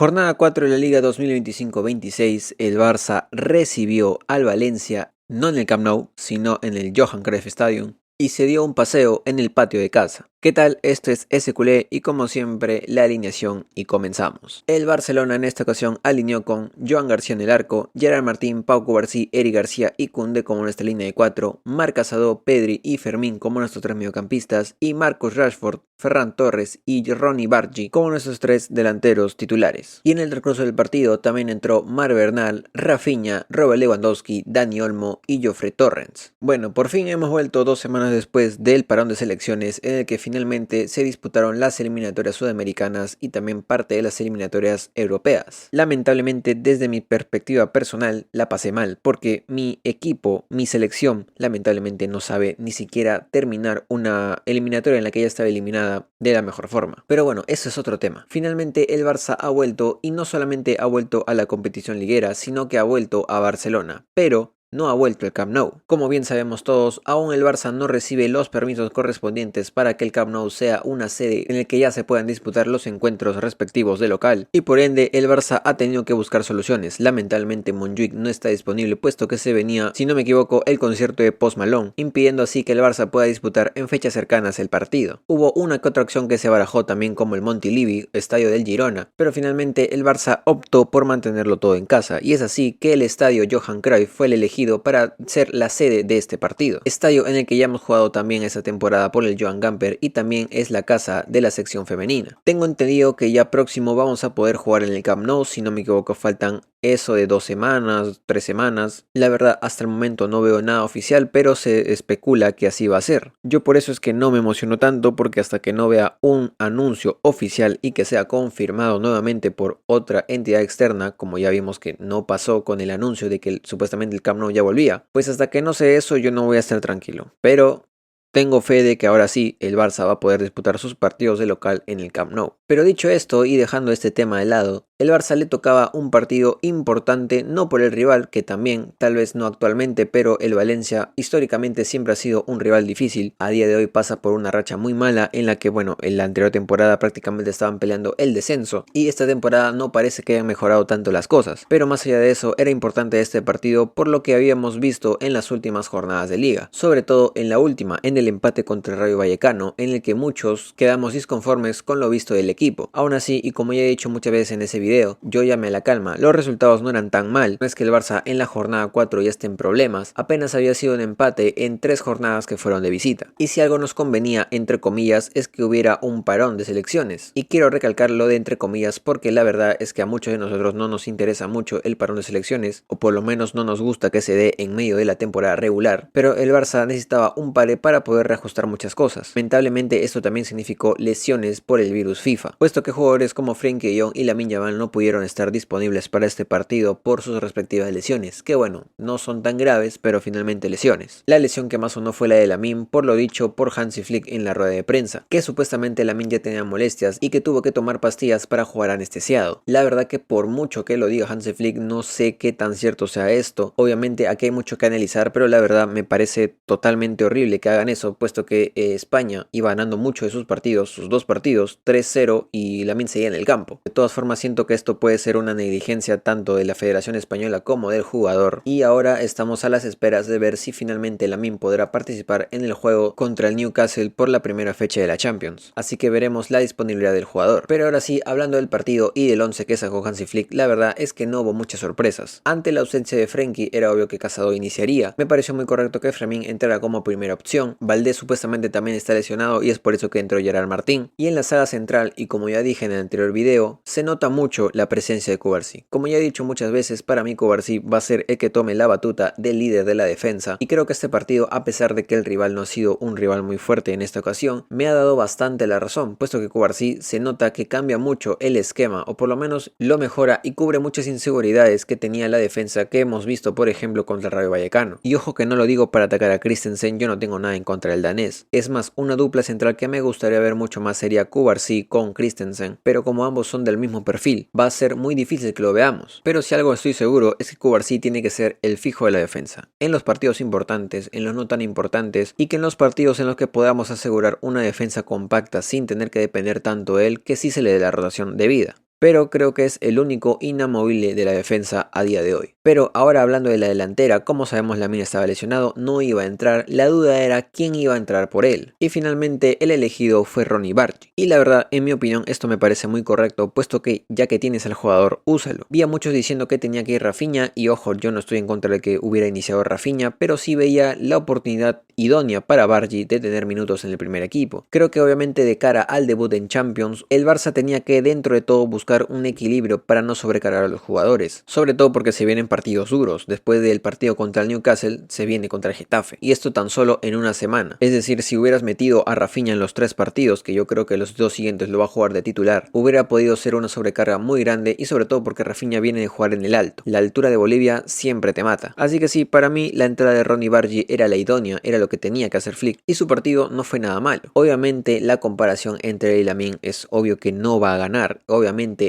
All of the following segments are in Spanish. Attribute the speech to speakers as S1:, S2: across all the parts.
S1: Jornada 4 de la Liga 2025-26, el Barça recibió al Valencia, no en el Camp Nou, sino en el Johan Cruyff Stadium, y se dio un paseo en el patio de casa. ¿Qué tal? Esto es SQLE y como siempre la alineación y comenzamos. El Barcelona en esta ocasión alineó con Joan García en el arco, Gerard Martín, Pau Cubarsí, Eric García y Koundé como nuestra línea de 4, Marc Casado, Pedri y Fermín como nuestros 3 mediocampistas y Marcus Rashford, Ferran Torres y Ronny Bargi como nuestros 3 delanteros titulares. Y en el recurso del partido también entró Marc Bernal, Rafinha, Robert Lewandowski, Dani Olmo y Geoffrey Torrens. Bueno, por fin hemos vuelto 2 semanas después del parón de selecciones en el que finalmente se disputaron las eliminatorias sudamericanas y también parte de las eliminatorias europeas. Lamentablemente, desde mi perspectiva personal, la pasé mal porque mi equipo, mi selección, lamentablemente no sabe ni siquiera terminar una eliminatoria en la que ya estaba eliminada de la mejor forma. Pero bueno, eso es otro tema. Finalmente el Barça ha vuelto y no solamente ha vuelto a la competición liguera, sino que ha vuelto a Barcelona. Pero no ha vuelto el Camp Nou. Como bien sabemos todos, aún el Barça no recibe los permisos correspondientes para que el Camp Nou sea una sede en la que ya se puedan disputar los encuentros respectivos de local, y por ende el Barça ha tenido que buscar soluciones. Lamentablemente Montjuic no está disponible puesto que se venía, si no me equivoco, el concierto de Post Malone, impidiendo así que el Barça pueda disputar en fechas cercanas el partido. Hubo una que otra opción que se barajó también como el Montilivi, estadio del Girona, pero finalmente el Barça optó por mantenerlo todo en casa, y es así que el estadio Johan Cruyff fue el elegido para ser la sede de este partido. Estadio en el que ya hemos jugado también esta temporada por el Joan Gamper y también es la casa de la sección femenina. Tengo entendido que ya próximo vamos a poder jugar en el Camp Nou, si no me equivoco faltan eso de 2 semanas, 3 semanas. La verdad hasta el momento no veo nada oficial, pero se especula que así va a ser. Yo por eso es que no me emociono tanto, porque hasta que no vea un anuncio oficial y que sea confirmado nuevamente por otra entidad externa, como ya vimos que no pasó con el anuncio de que supuestamente el Camp Nou ya volvía, pues hasta que no sé eso yo no voy a estar tranquilo. Pero tengo fe de que ahora sí el Barça va a poder disputar sus partidos de local en el Camp Nou. Pero dicho esto y dejando este tema de lado, el Barça le tocaba un partido importante no por el rival, que también, tal vez no actualmente, pero el Valencia históricamente siempre ha sido un rival difícil. A día de hoy pasa por una racha muy mala en la que, bueno, en la anterior temporada prácticamente estaban peleando el descenso y esta temporada no parece que hayan mejorado tanto las cosas. Pero más allá de eso, era importante este partido por lo que habíamos visto en las últimas jornadas de liga, sobre todo en la última, en el empate contra el Rayo Vallecano, en el que muchos quedamos disconformes con lo visto del equipo. Aún así, y como ya he dicho muchas veces en ese video, yo llamé a la calma, los resultados no eran tan mal, no es que el Barça en la jornada 4 ya esté en problemas, apenas había sido un empate en 3 jornadas que fueron de visita. Y si algo nos convenía, entre comillas, es que hubiera un parón de selecciones. Y quiero recalcar lo de entre comillas porque la verdad es que a muchos de nosotros no nos interesa mucho el parón de selecciones, o por lo menos no nos gusta que se dé en medio de la temporada regular, pero el Barça necesitaba un pare para poder reajustar muchas cosas. Lamentablemente esto también significó lesiones por el virus FIFA, puesto que jugadores como Frenkie de Jong y Lamine Yamal no pudieron estar disponibles para este partido por sus respectivas lesiones, que bueno, no son tan graves, pero finalmente lesiones. La lesión que más sonó fue la de Lamine, por lo dicho por Hansi Flick en la rueda de prensa, que supuestamente Lamine ya tenía molestias y que tuvo que tomar pastillas para jugar anestesiado. La verdad que por mucho que lo diga Hansi Flick, no sé qué tan cierto sea esto. Obviamente aquí hay mucho que analizar, pero la verdad me parece totalmente horrible que hagan eso, puesto que España iba ganando mucho de sus partidos, sus 2 partidos, 3-0 y Lamine seguía en el campo. De todas formas siento que esto puede ser una negligencia tanto de la Federación Española como del jugador, y ahora estamos a las esperas de ver si finalmente Lamine podrá participar en el juego contra el Newcastle por la primera fecha de la Champions, así que veremos la disponibilidad del jugador. Pero ahora sí, hablando del partido y del 11 que sacó Hansi Flick, la verdad es que no hubo muchas sorpresas. Ante la ausencia de Frenkie era obvio que Casado iniciaría, me pareció muy correcto que Fermín entrara como primera opción, Valdés supuestamente también está lesionado y es por eso que entró Gerard Martín, y en la saga central, y como ya dije en el anterior video, se nota mucho la presencia de Cubarsí. Como ya he dicho muchas veces, para mí Cubarsí va a ser el que tome la batuta del líder de la defensa, y creo que este partido, a pesar de que el rival no ha sido un rival muy fuerte en esta ocasión, me ha dado bastante la razón, puesto que Cubarsí se nota que cambia mucho el esquema, o por lo menos lo mejora y cubre muchas inseguridades que tenía la defensa que hemos visto por ejemplo contra el Rayo Vallecano. Y ojo que no lo digo para atacar a Christensen, yo no tengo nada en contra del danés, es más una dupla central que me gustaría ver mucho más sería Cubarsí con Christensen, pero como ambos son del mismo perfil, va a ser muy difícil que lo veamos. Pero si algo estoy seguro es que Cubarsí tiene que ser el fijo de la defensa, en los partidos importantes, en los no tan importantes, y que en los partidos en los que podamos asegurar una defensa compacta sin tener que depender tanto de él, que sí se le dé la rotación debida. pero creo que es el único inamovible de la defensa a día de hoy. Pero ahora hablando de la delantera, como sabemos Lamine estaba lesionado, no iba a entrar, la duda era quién iba a entrar por él. Y finalmente el elegido fue Ronny Bargi. Y la verdad, en mi opinión, esto me parece muy correcto, puesto que ya que tienes al jugador, úsalo. Vi a muchos diciendo que tenía que ir Rafinha, y ojo, yo no estoy en contra de que hubiera iniciado Rafinha, pero sí veía la oportunidad idónea para Bargi de tener minutos en el primer equipo. Creo que obviamente de cara al debut en Champions, el Barça tenía que dentro de todo buscar un equilibrio para no sobrecargar a los jugadores, sobre todo porque se vienen partidos duros. Después del partido contra el Newcastle se viene contra el Getafe, y esto tan solo en una semana. Es decir, si hubieras metido a Rafinha en los 3 partidos, que yo creo que los 2 siguientes lo va a jugar de titular, hubiera podido ser una sobrecarga muy grande, y sobre todo porque Rafinha viene de jugar en el alto. La altura de Bolivia siempre te mata. Así que sí, para mí la entrada de Ronny Bargi era la idónea, era lo que tenía que hacer Flick, y su partido no fue nada malo. Obviamente la comparación entre él y Lamine es obvio que no va a ganar, obviamente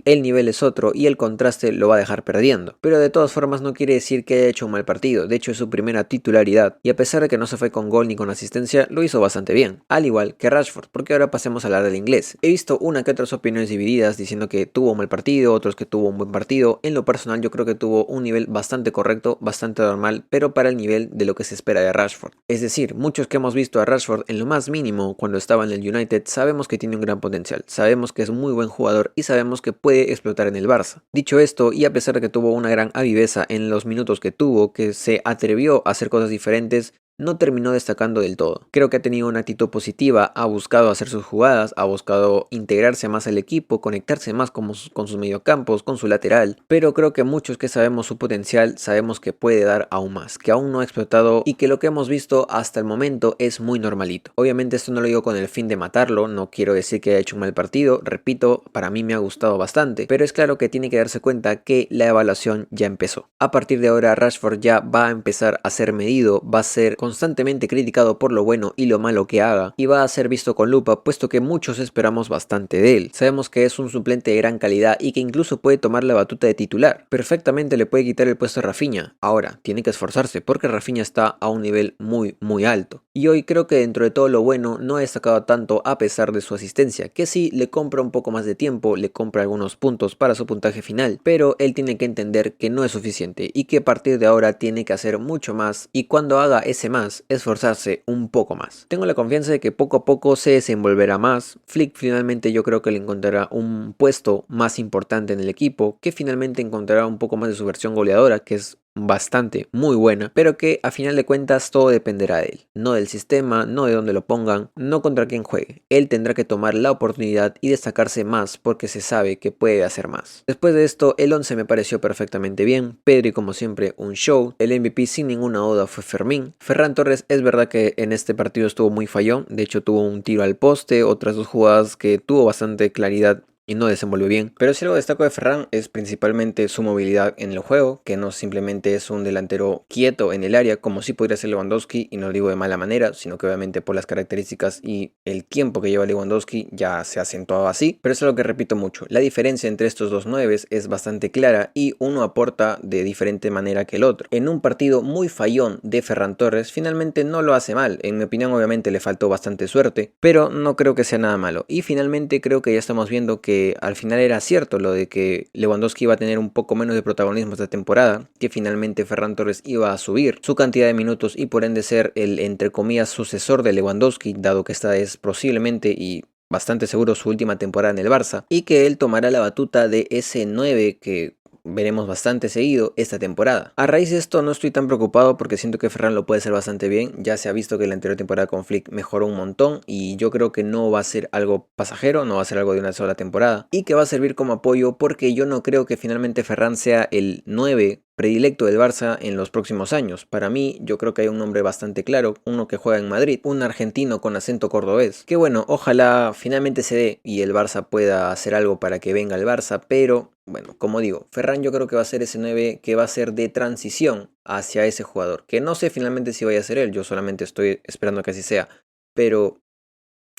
S1: el nivel es otro y el contraste lo va a dejar perdiendo, pero de todas formas no quiere decir que haya hecho un mal partido. De hecho es su primera titularidad, y a pesar de que no se fue con gol ni con asistencia, lo hizo bastante bien, al igual que Rashford, porque ahora pasemos a hablar del inglés. He visto una que otras opiniones divididas diciendo que tuvo un mal partido, otros que tuvo un buen partido. En lo personal yo creo que tuvo un nivel bastante correcto, bastante normal, pero para el nivel de lo que se espera de Rashford. Es decir, muchos que hemos visto a Rashford en lo más mínimo cuando estaba en el United sabemos que tiene un gran potencial, sabemos que es muy buen jugador y sabemos que puede explotar en el Barça. Dicho esto, y a pesar de que tuvo una gran viveza en los minutos que tuvo, que se atrevió a hacer cosas diferentes, no terminó destacando del todo. Creo que ha tenido una actitud positiva, ha buscado hacer sus jugadas, ha buscado integrarse más al equipo, conectarse más con sus mediocampos, con su lateral, pero creo que muchos que sabemos su potencial, sabemos que puede dar aún más, que aún no ha explotado y que lo que hemos visto hasta el momento es muy normalito. Obviamente esto no lo digo con el fin de matarlo, no quiero decir que haya hecho un mal partido, repito, para mí me ha gustado bastante, pero es claro que tiene que darse cuenta que la evaluación ya empezó. A partir de ahora Rashford ya va a empezar a ser medido, va a ser constantemente criticado por lo bueno y lo malo que haga, y va a ser visto con lupa, puesto que muchos esperamos bastante de él. Sabemos que es un suplente de gran calidad y que incluso puede tomar la batuta de titular. Perfectamente le puede quitar el puesto a Rafinha. Ahora, tiene que esforzarse porque Rafinha está a un nivel muy alto. Y hoy creo que dentro de todo lo bueno no ha destacado tanto a pesar de su asistencia, que sí le compra un poco más de tiempo, le compra algunos puntos para su puntaje final, pero él tiene que entender que no es suficiente y que a partir de ahora tiene que hacer mucho más, y cuando haga ese más, esforzarse un poco más. Tengo la confianza de que poco a poco se desenvolverá más. Flick finalmente yo creo que le encontrará un puesto más importante en el equipo, que finalmente encontrará un poco más de su versión goleadora, que es bastante, muy buena, pero que a final de cuentas todo dependerá de él, no del sistema, no de dónde lo pongan, no contra quién juegue. Él tendrá que tomar la oportunidad y destacarse más porque se sabe que puede hacer más. Después de esto, el 11 me pareció perfectamente bien. Pedri como siempre un show, el MVP sin ninguna duda fue Fermín. Ferran Torres es verdad que en este partido estuvo muy fallón, de hecho tuvo un tiro al poste, otras 2 jugadas que tuvo bastante claridad y no desenvolvió bien. Pero si algo destaco de Ferran es principalmente su movilidad en el juego, que no simplemente es un delantero quieto en el área como sí podría ser Lewandowski, y no lo digo de mala manera, sino que obviamente por las características y el tiempo que lleva Lewandowski ya se ha acentuado así, pero eso es lo que repito mucho, la diferencia entre estos dos nueves es bastante clara y uno aporta de diferente manera que el otro. En un partido muy fallón de Ferran Torres, finalmente no lo hace mal, en mi opinión obviamente le faltó bastante suerte, pero no creo que sea nada malo, y finalmente creo que ya estamos viendo que al final era cierto lo de que Lewandowski iba a tener un poco menos de protagonismo esta temporada, que finalmente Ferran Torres iba a subir su cantidad de minutos y por ende ser el entre comillas sucesor de Lewandowski, dado que esta es posiblemente y bastante seguro su última temporada en el Barça, y que él tomará la batuta de ese 9 que veremos bastante seguido esta temporada. A raíz de esto no estoy tan preocupado porque siento que Ferran lo puede hacer bastante bien. Ya se ha visto que la anterior temporada con Flick mejoró un montón y yo creo que no va a ser algo pasajero, no va a ser algo de una sola temporada y que va a servir como apoyo, porque yo no creo que finalmente Ferran sea el 9 predilecto del Barça en los próximos años. Para mí, yo creo que hay un nombre bastante claro, uno que juega en Madrid, un argentino con acento cordobés, que bueno, ojalá finalmente se dé y el Barça pueda hacer algo para que venga el Barça, pero bueno, como digo, Ferran yo creo que va a ser ese 9 que va a ser de transición hacia ese jugador, que no sé finalmente si vaya a ser él, yo solamente estoy esperando que así sea, pero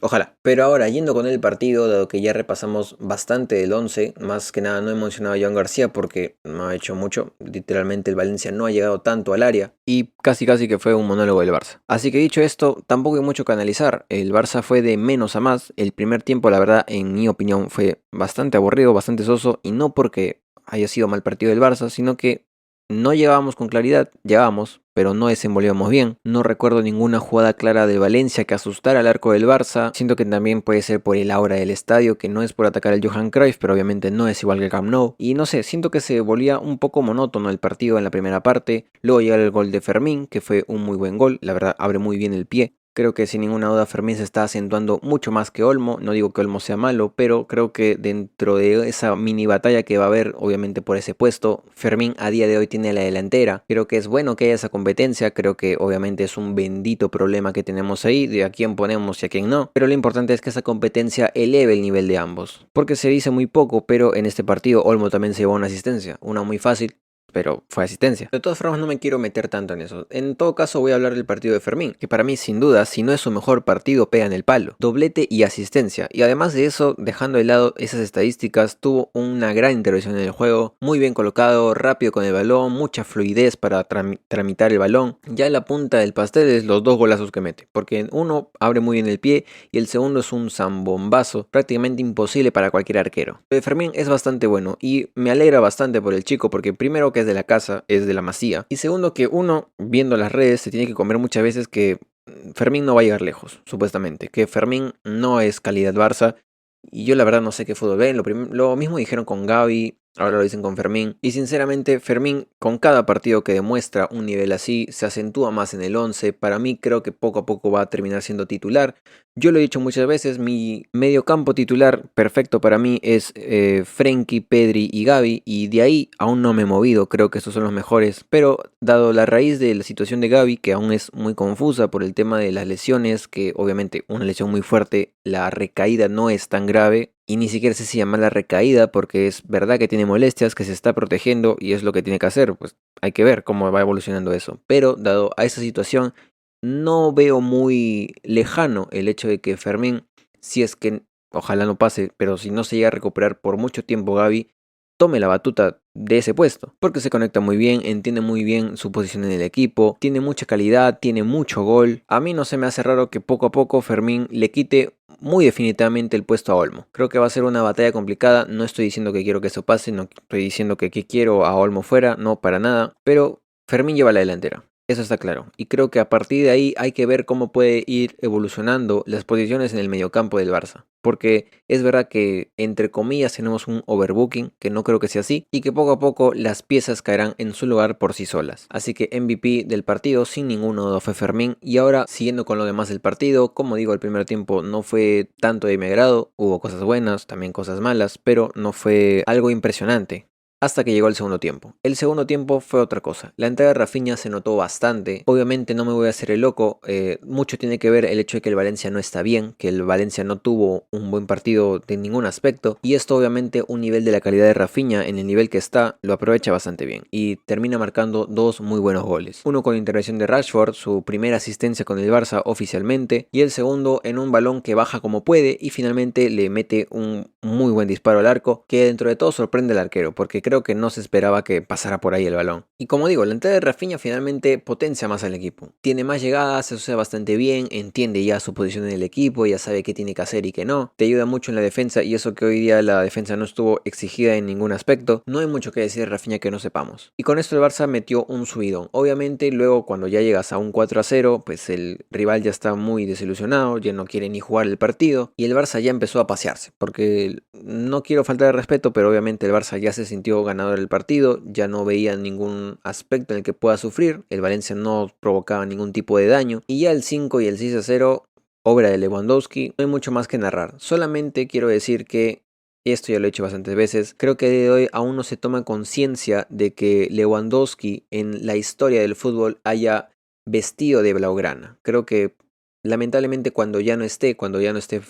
S1: Ojalá. Pero ahora, yendo con el partido, dado que ya repasamos bastante del 11, más que nada no he mencionado a Joan García porque no ha hecho mucho. Literalmente el Valencia no ha llegado tanto al área y casi que fue un monólogo del Barça. Así que dicho esto, tampoco hay mucho que analizar. El Barça fue de menos a más. El primer tiempo, la verdad, en mi opinión, fue bastante aburrido, bastante soso, y no porque haya sido mal partido del Barça, sino que no llegábamos con claridad, llegábamos, pero no desenvolvíamos bien. No recuerdo ninguna jugada clara de Valencia que asustara al arco del Barça. Siento que también puede ser por el aura del estadio, que no es por atacar al Johan Cruyff, pero obviamente no es igual que el Camp Nou. Y no sé, siento que se volvía un poco monótono el partido en la primera parte. Luego llega el gol de Fermín, que fue un muy buen gol. La verdad, abre muy bien el pie. Creo que sin ninguna duda Fermín se está acentuando mucho más que Olmo. No digo que Olmo sea malo, pero creo que dentro de esa mini batalla que va a haber, obviamente por ese puesto, Fermín a día de hoy tiene la delantera. Creo que es bueno que haya esa competencia. Creo que obviamente es un bendito problema que tenemos ahí, de a quién ponemos y a quién no. Pero lo importante es que esa competencia eleve el nivel de ambos. Porque se dice muy poco, pero en este partido Olmo también se llevó una asistencia. Una muy fácil, pero fue asistencia. De todas formas no me quiero meter tanto en eso. En todo caso voy a hablar del partido de Fermín, que para mí sin duda, si no es su mejor partido, pega en el palo. Doblete y asistencia. Y además de eso, dejando de lado esas estadísticas, tuvo una gran intervención en el juego, muy bien colocado, rápido con el balón, mucha fluidez para tramitar el balón. Ya en la punta del pastel es los dos golazos que mete, porque uno abre muy bien el pie y el segundo es un zambombazo prácticamente imposible para cualquier arquero. Lo de Fermín es bastante bueno y me alegra bastante por el chico, porque primero que es de la casa, es de la Masía, y segundo que uno, viendo las redes, se tiene que comer muchas veces que Fermín no va a llegar lejos, supuestamente, que Fermín no es calidad Barça, y yo la verdad no sé qué fútbol ven. Lo mismo dijeron con Gavi, ahora lo dicen con Fermín, y sinceramente Fermín con cada partido que demuestra un nivel así se acentúa más en el 11. Para mí creo que poco a poco va a terminar siendo titular. Yo lo he dicho muchas veces, mi mediocampo titular perfecto para mí es Frenkie, Pedri y Gavi, y de ahí aún no me he movido, creo que estos son los mejores, pero dado la raíz de la situación de Gavi, que aún es muy confusa por el tema de las lesiones, que obviamente una lesión muy fuerte, la recaída no es tan grave, y ni siquiera sé si llama la recaída, porque es verdad que tiene molestias, que se está protegiendo y es lo que tiene que hacer, pues hay que ver cómo va evolucionando eso. Pero dado a esa situación, no veo muy lejano el hecho de que Fermín, si es que ojalá no pase, pero si no se llega a recuperar por mucho tiempo Gavi, tome la batuta de ese puesto, porque se conecta muy bien, entiende muy bien su posición en el equipo, tiene mucha calidad, tiene mucho gol. A mí no se me hace raro que poco a poco Fermín le quite muy definitivamente el puesto a Olmo. Creo que va a ser una batalla complicada, no estoy diciendo que quiero que eso pase, no estoy diciendo que quiero a Olmo fuera, no para nada, pero Fermín lleva la delantera. Eso está claro. Y creo que a partir de ahí hay que ver cómo puede ir evolucionando las posiciones en el mediocampo del Barça. Porque es verdad que, entre comillas, tenemos un overbooking, que no creo que sea así, y que poco a poco las piezas caerán en su lugar por sí solas. Así que MVP del partido, sin ninguna duda, fue Fermín. Y ahora, siguiendo con lo demás del partido, como digo, el primer tiempo no fue tanto de mi agrado. Hubo cosas buenas, también cosas malas, pero no fue algo impresionante. Hasta que llegó el segundo tiempo. El segundo tiempo fue otra cosa. La entrada de Rafinha se notó bastante. Obviamente no me voy a hacer el loco. Mucho tiene que ver el hecho de que el Valencia no está bien, que el Valencia no tuvo un buen partido de ningún aspecto. Y esto obviamente un nivel de la calidad de Rafinha en el nivel que está lo aprovecha bastante bien. Y termina marcando dos muy buenos goles. Uno con intervención de Rashford, su primera asistencia con el Barça oficialmente. Y el segundo en un balón que baja como puede y finalmente le mete un muy buen disparo al arco, que dentro de todo sorprende al arquero, porque creo que no se esperaba que pasara por ahí el balón. Y como digo, la entrada de Rafinha finalmente potencia más al equipo. Tiene más llegadas, se asocia bastante bien, entiende ya su posición en el equipo, ya sabe qué tiene que hacer y qué no. Te ayuda mucho en la defensa, y eso que hoy día la defensa no estuvo exigida en ningún aspecto. No hay mucho que decir de Rafinha que no sepamos. Y con esto el Barça metió un subidón. Obviamente luego cuando ya llegas a un 4-0, pues el rival ya está muy desilusionado, ya no quiere ni jugar el partido, y el Barça ya empezó a pasearse, porque no quiero faltar de respeto, pero obviamente el Barça ya se sintió ganador del partido, ya no veía ningún aspecto en el que pueda sufrir, el Valencia no provocaba ningún tipo de daño, y ya el 5 y el 6-0, obra de Lewandowski, no hay mucho más que narrar. Solamente quiero decir que, esto ya lo he hecho bastantes veces, creo que de hoy aún no se toma conciencia de que Lewandowski en la historia del fútbol haya vestido de blaugrana. Creo que lamentablemente cuando ya no esté,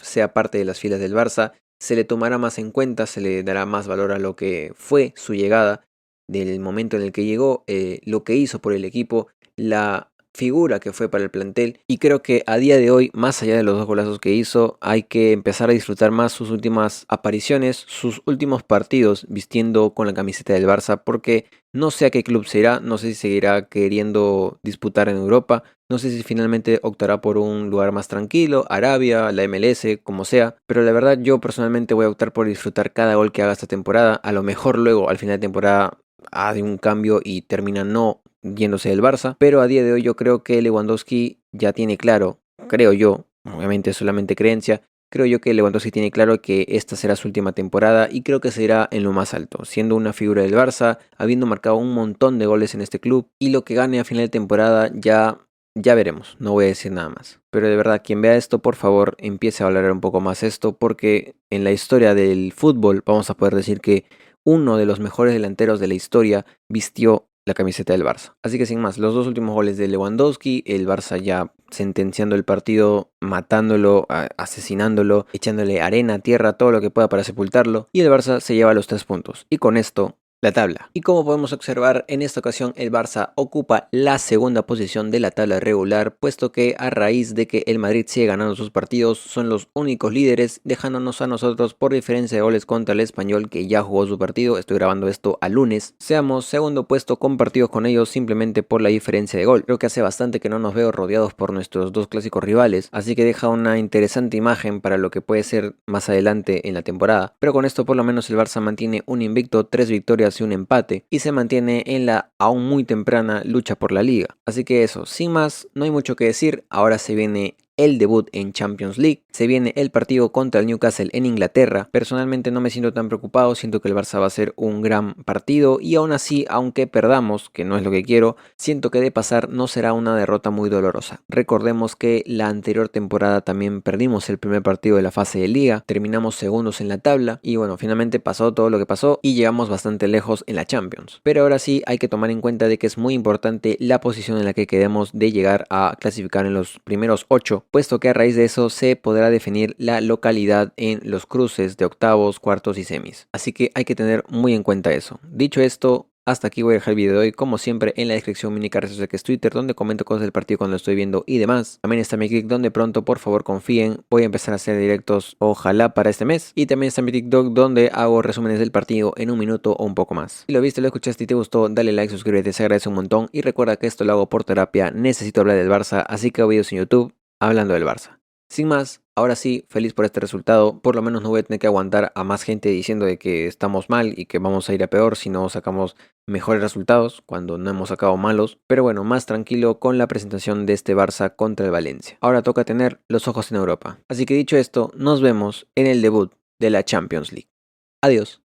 S1: sea parte de las filas del Barça, se le tomará más en cuenta, se le dará más valor a lo que fue su llegada, del momento en el que llegó, lo que hizo por el equipo, la figura que fue para el plantel, y creo que a día de hoy, más allá de los 2 golazos que hizo, hay que empezar a disfrutar más sus últimas apariciones, sus últimos partidos vistiendo con la camiseta del Barça, porque no sé a qué club se irá, no sé si seguirá queriendo disputar en Europa, no sé si finalmente optará por un lugar más tranquilo, Arabia, la MLS, como sea, pero la verdad yo personalmente voy a optar por disfrutar cada gol que haga esta temporada. A lo mejor luego al final de temporada hace un cambio y termina no yéndose del Barça, pero a día de hoy yo creo que Lewandowski ya tiene claro, creo yo, obviamente es solamente creencia, creo yo que Lewandowski tiene claro que esta será su última temporada y creo que será en lo más alto, siendo una figura del Barça, habiendo marcado un montón de goles en este club, y lo que gane a final de temporada ya veremos, no voy a decir nada más. Pero de verdad, quien vea esto, por favor, empiece a valorar un poco más esto, porque en la historia del fútbol vamos a poder decir que uno de los mejores delanteros de la historia vistió la camiseta del Barça. Así que sin más, los 2 últimos goles de Lewandowski, el Barça ya sentenciando el partido, matándolo, asesinándolo, echándole arena, tierra, todo lo que pueda para sepultarlo, y el Barça se lleva los 3 puntos. Y con esto la tabla. Y como podemos observar, en esta ocasión el Barça ocupa la segunda posición de la tabla regular, puesto que a raíz de que el Madrid sigue ganando sus partidos, son los únicos líderes, dejándonos a nosotros por diferencia de goles contra el Español, que ya jugó su partido. Estoy grabando esto a lunes. Seamos segundo puesto compartidos con ellos simplemente por la diferencia de gol. Creo que hace bastante que no nos veo rodeados por nuestros 2 clásicos rivales, así que deja una interesante imagen para lo que puede ser más adelante en la temporada. Pero con esto por lo menos el Barça mantiene un invicto, 3 victorias y un empate, y se mantiene en la aún muy temprana lucha por la liga. Así que eso, sin más, no hay mucho que decir. Ahora se viene el debut en Champions League, se viene el partido contra el Newcastle en Inglaterra. Personalmente no me siento tan preocupado, siento que el Barça va a ser un gran partido, y aún así, aunque perdamos, que no es lo que quiero, siento que de pasar no será una derrota muy dolorosa. Recordemos que la anterior temporada también perdimos el primer partido de la fase de liga, terminamos segundos en la tabla, y bueno, finalmente pasó todo lo que pasó y llegamos bastante lejos en la Champions. Pero ahora sí hay que tomar en cuenta de que es muy importante la posición en la que queremos de llegar a clasificar en los primeros 8, puesto que a raíz de eso se podrá definir la localidad en los cruces de octavos, cuartos y semis. Así que hay que tener muy en cuenta eso. Dicho esto, hasta aquí voy a dejar el video de hoy. Como siempre, en la descripción mi nick RSS, que es Twitter, donde comento cosas del partido cuando lo estoy viendo y demás. También está mi click, donde pronto, por favor, confíen, voy a empezar a hacer directos, ojalá para este mes. Y también está mi TikTok, donde hago resúmenes del partido en 1 minuto o un poco más. Si lo viste, lo escuchaste y te gustó, dale like, suscríbete, se agradece un montón. Y recuerda que esto lo hago por terapia, necesito hablar del Barça, así que hago videos en YouTube hablando del Barça. Sin más, ahora sí, feliz por este resultado. Por lo menos no voy a tener que aguantar a más gente diciendo de que estamos mal y que vamos a ir a peor si no sacamos mejores resultados, cuando no hemos sacado malos. Pero bueno, más tranquilo con la presentación de este Barça contra el Valencia. Ahora toca tener los ojos en Europa. Así que dicho esto, nos vemos en el debut de la Champions League. Adiós.